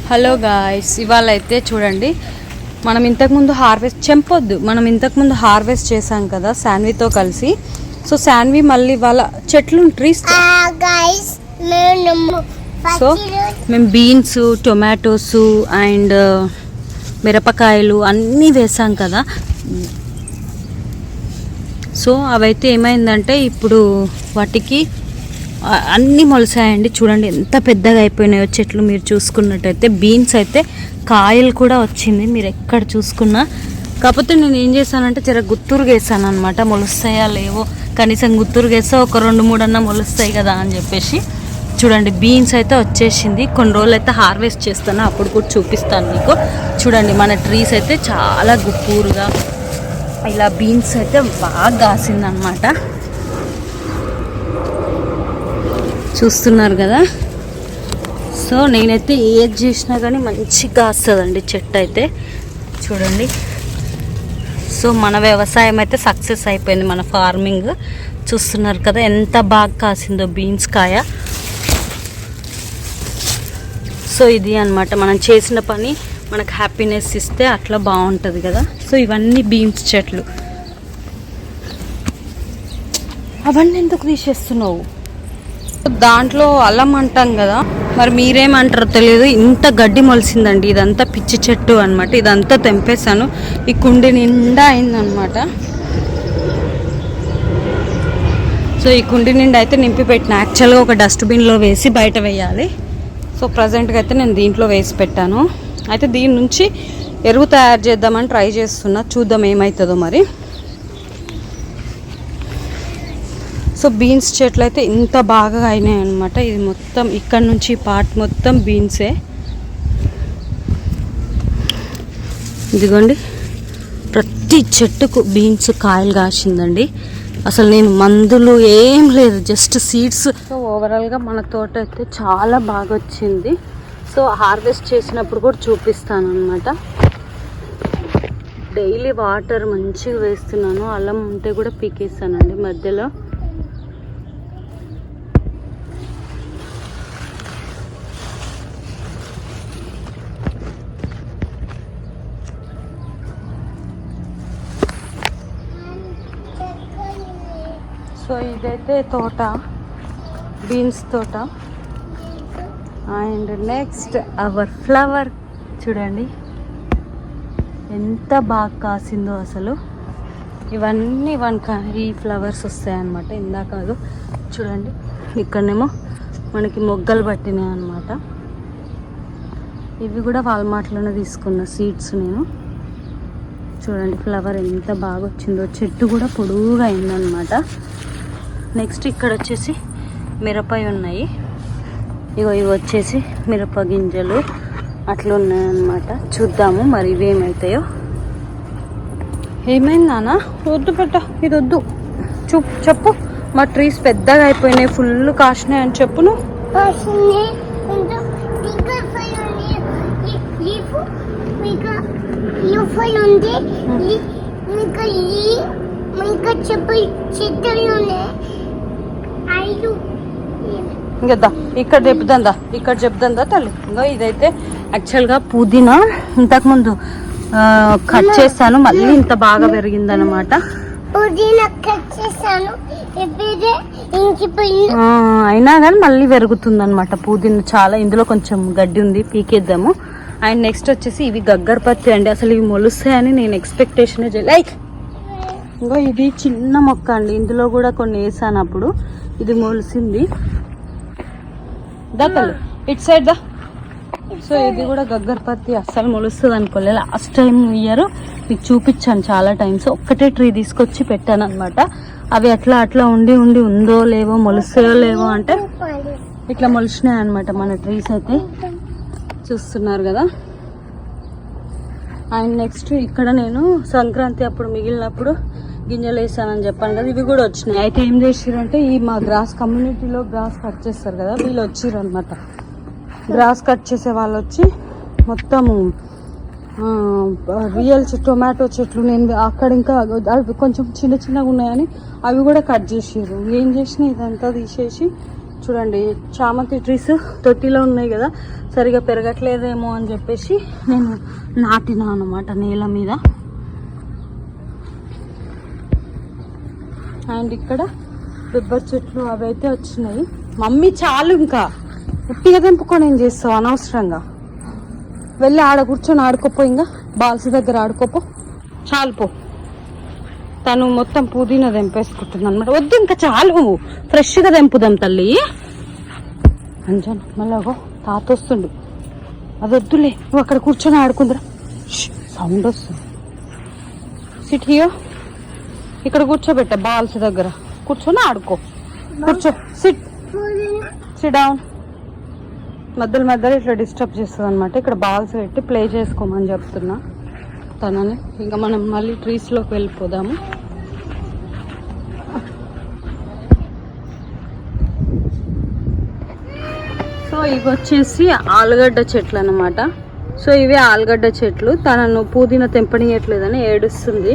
Hello guys, ఇవాళ అయితే చూడండి, మనం ఇంతకుముందు హార్వెస్ట్ చేసాం కదా శాన్వితో కలిసి. సో శాన్వి మళ్ళీ వాళ్ళ చెట్లు ట్రీస్, సో మేము బీన్స్, టొమాటోస్ అండ్ మిరపకాయలు అన్నీ వేసాం కదా. సో అవైతే ఏమైందంటే ఇప్పుడు వాటికి అన్నీ మొలిసాయండి. చూడండి ఎంత పెద్దగా అయిపోయినాయో చెట్లు. మీరు చూసుకున్నట్టయితే బీన్స్ అయితే కాయలు కూడా వచ్చింది, మీరు ఎక్కడ చూసుకున్నా. కాకపోతే నేను ఏం చేశానంటే జర గుత్తురుగా వేసాను అనమాట, మొలుస్తాయా లేవో, కనీసం గుత్తురుగా వేస్తే ఒక 2-3 అన్నా మొలుస్తాయి కదా అని చెప్పేసి. చూడండి బీన్స్ అయితే వచ్చేసింది. కొన్ని రోజులు అయితే హార్వెస్ట్ చేస్తాను, అప్పుడు కూడా చూపిస్తాను మీకు. చూడండి మన ట్రీస్ అయితే చాలా గుప్పూరుగా ఇలా బీన్స్ అయితే బాగా కాసిందనమాట. చూస్తున్నారు కదా. సో నేనైతే ఏది చేసినా కానీ మంచిగా వస్తుందండి చెట్టు అయితే. చూడండి, సో మన వ్యవసాయం అయితే సక్సెస్ అయిపోయింది, మన ఫార్మింగ్. చూస్తున్నారు కదా ఎంత బాగా కాసిందో బీన్స్ కాయ. సో ఇది అన్నమాట మనం చేసిన పని మనకు హ్యాపీనెస్ ఇస్తే అట్లా బాగుంటుంది కదా. సో ఇవన్నీ బీన్స్ చెట్లు. అవన్నీ ఎందుకు తీసేస్తున్నావు? దాంట్లో అల్లం అంటాం కదా, మరి మీరేమంటారో తెలియదు. ఇంత గడ్డి మొలిసిందండి, ఇదంతా పిచ్చి చెట్టు అనమాట. ఇదంతా తెంపేశాను, ఈ కుండి నిండా అయిందనమాట. సో ఈ కుండి నిండా అయితే నింపి పెట్టిన. యాక్చువల్గా ఒక డస్ట్బిన్లో వేసి బయట వేయాలి. సో ప్రజెంట్గా అయితే నేను దీంట్లో వేసి పెట్టాను. అయితే దీని నుంచి ఎరువు తయారు చేద్దామని ట్రై చేస్తున్నా, చూద్దాం ఏమవుతుందో మరి. సో బీన్స్ చెట్లు అయితే ఇంత బాగా అయినాయి అనమాట. ఇది మొత్తం ఇక్కడ నుంచి పార్ట్ మొత్తం బీన్సే. ఇదిగోండి ప్రతి చెట్టుకు బీన్స్ కాయలు కాసిందండి. అసలు నేను మందులు ఏం లేదు, జస్ట్ సీడ్స్. సో ఓవరాల్గా మన తోట అయితే చాలా బాగా వచ్చింది. సో హార్వెస్ట్ చేసినప్పుడు కూడా చూపిస్తాను అనమాట. డైలీ వాటర్ మంచిగా వేస్తున్నాను. అల్లం ఉంటే కూడా పీకేస్తానండి మధ్యలో. సో ఇదైతే తోట, బీన్స్ తోట. And next our flower. చూడండి ఎంత బాగా కాసిందో అసలు. ఇవన్నీ ఈ ఫ్లవర్స్ వస్తాయన్నమాట. ఇందాక కాదు, చూడండి ఇక్కడనేమో మనకి మొగ్గలు పట్టినాయి అన్నమాట. ఇవి కూడా వాల్మార్ట్లోనే తీసుకున్న సీడ్స్ నేను. చూడండి ఫ్లవర్ ఎంత బాగా వచ్చిందో, చెట్టు కూడా పొడువుగా అయిందనమాట. నెక్స్ట్ ఇక్కడ వచ్చేసి మిరపకాయ ఉన్నాయి. ఇవి వచ్చేసి మిరప గింజలు అట్లా ఉన్నాయన్నమాట. చూద్దాము మరి ఇవేమవుతాయో. ఏమైంది నాన్న? వద్దు పెట్ట, ఇది వద్దు. చెప్పు. మా ట్రీస్ పెద్దగా అయిపోయినాయి, ఫుల్ కాసినాయి అని చెప్పు నువ్వు. ఇంకా ఇక్కడ చెప్తుందా తల్లి. ఇంకా ఇదైతే యాక్చువల్గా పుదీనా ఇంతకుముందు కట్ చేస్తాను, మళ్ళీ ఇంత బాగా పెరిగిందనమాట. అయినా కానీ మళ్ళీ పెరుగుతుంది అనమాట పుదీనా చాలా. ఇందులో కొంచెం గడ్డి ఉంది, పీకేద్దాము. అండ్ నెక్స్ట్ వచ్చేసి ఇవి గగ్గరపత్తి అండి. అసలు ఇవి మొలుస్తాయని నేను ఎక్స్పెక్టేషన్ లైక్. ఇంకో ఇది చిన్న మొక్క అండి, ఇందులో కూడా కొన్ని వేసాను అప్పుడు. ఇది మొలిసింది. దత్తలు ఇట్ సైడ్ దా. సో ఇది కూడా గగ్గరపత్తి, అస్సలు మొలుస్తుంది అనుకోలే. లాస్ట్ టైం ఇయర్ మీకు చూపించాను చాలా టైమ్స్. ఒక్కటే ట్రీ తీసుకొచ్చి పెట్టాను అనమాట. అవి అట్లా ఉందో లేవో, మొలుస్తాయో లేవో అంటే ఇట్లా మొలిచినాయి అనమాట మన ట్రీస్ అయితే. చూస్తున్నారు కదా. అండ్ నెక్స్ట్ ఇక్కడ నేను సంక్రాంతి అప్పుడు మిగిలినప్పుడు గింజలు వేసానని చెప్పాను కదా, ఇవి కూడా వచ్చినాయి. అయితే ఏం చేసిరంటే ఈ మా గ్రాస్ కమ్యూనిటీలో గ్రాస్ కట్ చేస్తారు కదా, వీళ్ళు వచ్చిర్రు అనమాట. గ్రాస్ కట్ చేసే వాళ్ళు వచ్చి మొత్తము రియల్ టొమాటో చెట్లు నేను అక్కడ ఇంకా అవి కొంచెం చిన్నగా ఉన్నాయని అవి కూడా కట్ చేసిర్రు. ఏం చేసినా ఇదంతా తీసేసి చూడండి చామంతి ట్రీస్ తొట్టిలో ఉన్నాయి కదా, సరిగా పెరగట్లేదేమో అని చెప్పేసి నేను నాటినా అన్నమాట నేల మీద. అండ్ ఇక్కడ బొబ్బరి చెట్లు అవి అయితే వచ్చినాయి. మమ్మీ చాలు, ఇంకా ఉట్టిగా తెంపుకొని ఏం చేస్తావు అనవసరంగా. వెళ్ళి ఆడ కూర్చొని ఆడుకోపో, ఇంకా బాల్స్ దగ్గర ఆడుకోపో, చాలుపో. తను మొత్తం పుదీనా తెంపేసుకుంటుంది అనమాట. వద్దు ఇంకా చాలు, ఫ్రెష్గా తెంపుదాం తల్లి. అంజన్ మళ్ళాగో తాత వస్తుండు, అది వద్దులే, నువ్వు అక్కడ కూర్చొని ఆడుకుందిరా. సౌండ్ వస్తుంది. సిట్ హియర్, ఇక్కడ కూర్చోబెట్ట బాల్స్ దగ్గర కూర్చొని ఆడుకో. కూర్చో, సిట్ డౌన్. మధ్యలో ఇట్లా డిస్టర్బ్ చేస్తుంది అనమాట. ఇక్కడ బాల్స్ పెట్టి ప్లే చేసుకోమని చెప్తున్నా తనని. ఇంకా మనం మళ్ళీ ట్రీస్లోకి వెళ్ళిపోదాము. సో ఇవి వచ్చేసి ఆలుగడ్డ చెట్లు అనమాట. సో ఇవి ఆలుగడ్డ చెట్లు. తనను పుదీనా తెంపనీయట్లేదని ఏడుస్తుంది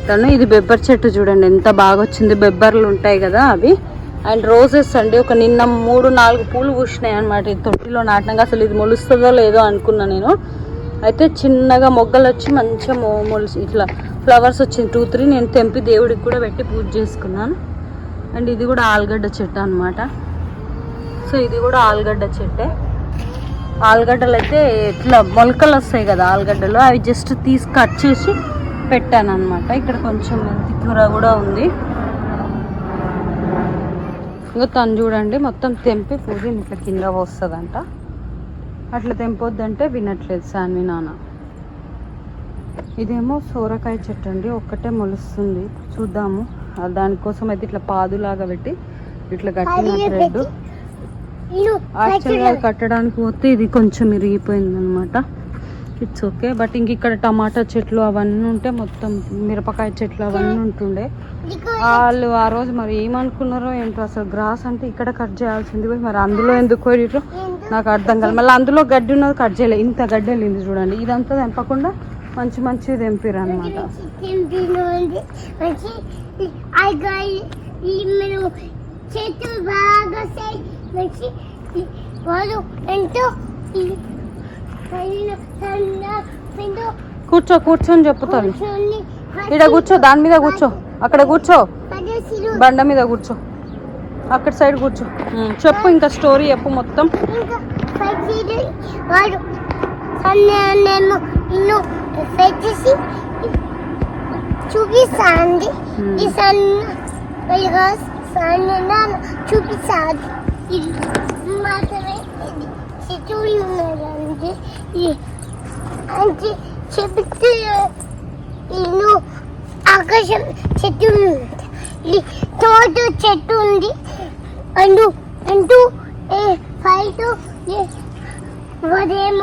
తను. ఇది బెబ్బర్ చెట్టు చూడండి ఎంత బాగా వచ్చింది. బెబ్బర్లు ఉంటాయి కదా అవి. అండ్ రోజెస్ అండి, ఒక నిన్న 3-4 పూలు పూసినాయి అనమాట. ఇది తొట్టిలో నాటినాక అసలు ఇది మొలుస్తుందో లేదో అనుకున్నా నేను. అయితే చిన్నగా మొగ్గలు వచ్చి మంచిగా మొలిసి ఇట్లా ఫ్లవర్స్ వచ్చింది 2-3. నేను తెంపి దేవుడికి కూడా పెట్టి పూజ చేసుకున్నాను. అండ్ ఇది కూడా ఆలుగడ్డ చెట్టు అనమాట. సో ఇది కూడా ఆలుగడ్డ చెట్టే. ఆలుగడ్డలు అయితే ఇట్లా మొలకలు వస్తాయి కదా ఆలుగడ్డలు, అవి జస్ట్ తీసి కట్ చేసి పెట్టాను అనమాట. ఇక్కడ కొంచెం మెంతి కూర కూడా ఉంది. ఇంకా తను చూడండి మొత్తం తెంపి పుదీనా ఇట్లా కింద వస్తుందంట. అట్లా తెంపొద్దంటే వినట్లేదు సాన్వి నాన్న. ఇదేమో సోరకాయ చెట్టు అండి, ఒక్కటే మొలుస్తుంది. చూద్దాము. దానికోసం అయితే ఇట్లా పాదులాగా పెట్టి ఇట్లా కట్టిన థ్రెడ్. యాక్చువల్గా కట్టడానికి పోతే ఇది కొంచెం ఇరిగిపోయింది అనమాట. It's okay. బట్ ఇంక ఇక్కడ టమాటా చెట్లు అవన్నీ ఉంటే, మొత్తం మిరపకాయ చెట్లు అవన్నీ ఉంటుండే. వాళ్ళు ఆ రోజు మరి ఏమనుకున్నారో ఏంటో, అసలు గ్రాస్ అంటే ఇక్కడ కట్ చేయాల్సింది పోయి మరి అందులో ఎందుకు పోయిట్రో నాకు అర్థం కాదు. మళ్ళీ అందులో గడ్డి ఉన్నది కట్ చేయలేదు. ఇంత గడ్డి వెళ్ళింది చూడండి. ఇదంతా తెంపకుండా మంచిగా తెంపిరు అనమాట. కూర్చొని చెప్పుతాను. ఇక్కడ కూర్చో, దాని మీద కూర్చో, అక్కడ కూర్చో, బండ మీద కూర్చో, అక్కడ సైడ్ కూర్చో. చెప్పు, ఇంకా స్టోరీ చెప్పు మొత్తం. చూపిస్తాండి చూపిస్తాండి ఇది మాత్రమే. చెట్టు ఉన్నదండి అంటే చెబితే ఇల్లు ఆకాశం చెట్టు ఉంది, తోట చెట్టు ఉంది. అంటూ ఫైట్ ఉదయం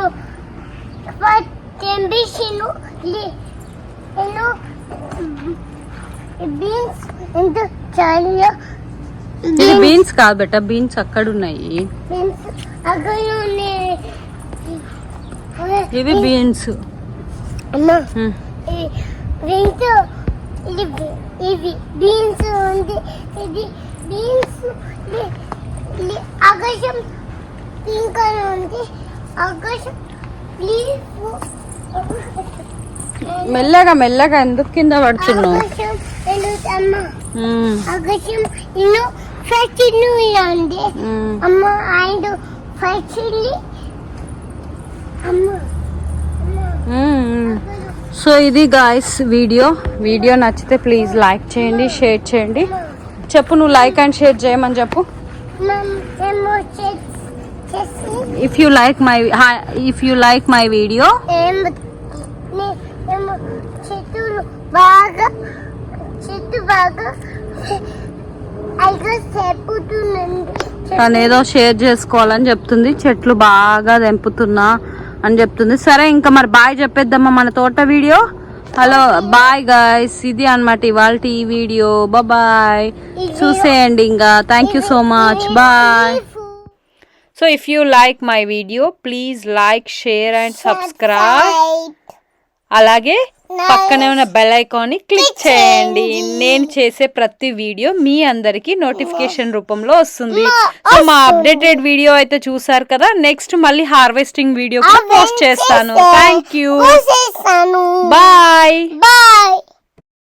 టెంపరేచర్ను బీన్స్ ఎంత చాలా. ఇది బీన్స్ కాదు బెట, బీన్స్ అక్కడ ఉన్నాయి. ఇవి బీన్స్ అమ్మా. ఇది బీన్స్ ఉంది, ఇది బీన్స్. ఆకాశం ఇంకా ఉంది, ఆకాశం మెల్లగా ఎందుకు కింద పడుతున్నావు? ఆకాశం ఇల్లు ఫస్ట్ ఇల్లు ఉంది అమ్మ. అండ్ ఫస్ట్ ఇల్లు అమ్మ. సో ఇది గాయ్స్ వీడియో నచ్చితే ప్లీజ్ లైక్ చేయండి, షేర్ చేయండి. చెప్పు, నువ్వు లైక్ అండ్ షేర్ చేయమని చెప్పు. If you like my video చెట్టు బాగా తను ఏదో షేర్ చేసుకోవాలని చెప్తుంది. చెట్లు బాగా తెంపుతున్నా అని చెప్తుంది. సరే, ఇంకా మరి బాయ్ చెప్పేద్దామా మన తోట వీడియో. Hello, bye guys. ఇది అన్నమాట ఇవాళ ఈ వీడియో. బాయ్, చూసేయండి ఇంకా. Thank you so much. Bye. So if you like my video please like, share and subscribe. అలాగే పక్కనే ఉన్న బెల్ ఐకాన్ని క్లిక్ చేయండి. నేను చేసే ప్రతి వీడియో మీ అందరికి నోటిఫికేషన్ రూపంలో వస్తుంది. సో మా అప్డేటెడ్ వీడియో అయితే చూసారు కదా, నెక్స్ట్ మళ్ళీ హార్వెస్టింగ్ వీడియో కూడా పోస్ట్ చేస్తాను. Thank you.